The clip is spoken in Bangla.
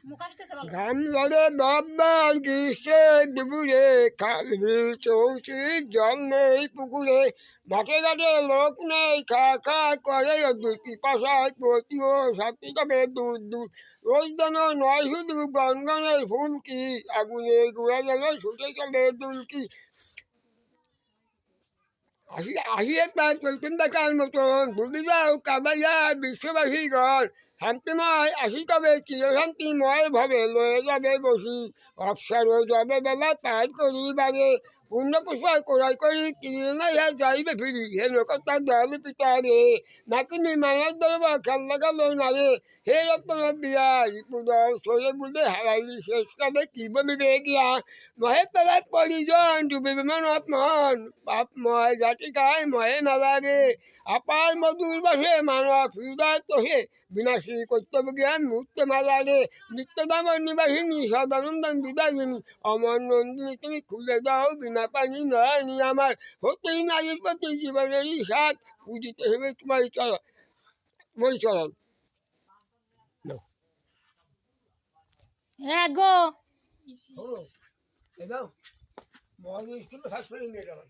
ঘাম জলে দবদর গ্রীষ্মে দুপুরে খালবি চৌচির জল নেই পুকুরে মাঠে ঘাটে লোক নেই খা খা করে রোদ্দুর পিপাসায় প্রতিও সাথী তবে দূর দূর রোজ যেন নয় শুধু গনগনের ফুলকি আগুনে গুঁড়া যেন ছুটে চলে দুলকি আসিয়ে তার চৈতন্য দেখার মতন ভুলে যাও কাবাইয়া বিশ্ববাসী ঘর শান্তিময় আসি তবে চিরশান্তিময় ভাবে লয়ে যাবে বসি অবসর যাবে বেলা পার করি বারে পূর্ণ প্রসার কোড়াই করি কিনে না ইহা যাইবে ফিরি হে লোকতা দয়ালু পিতা রে নাতিনি মানার দরবার খেলা গেল না রে হে রত্ন বিয়া রিপুদর সরে বুঝে হারাইলি শেষ কালে কি বলিবে গিয়া মহে তলার পরিজন ডুবিবে মন আপন পাপময় জাতিকায় মহে নালাগে আপার মধুর বসে মানব হৃদয় তোষে বিনাশী কর্তব্য জ্ঞান মুক্ত মালারে নিত্যদামর নিবাসিনী সদানন্দন বিদায়িনী অমর নন্দিনী তুমি খুলে দাও বিনা পানি নয়নি আমার হতেই নারীর প্রতি জীবনেরই সাথ পুজিতে হবে তোমার চরণ তোমার চরণ গো দাও মহাদেশ কিন্তু ফাঁস করে নিয়ে যাবেন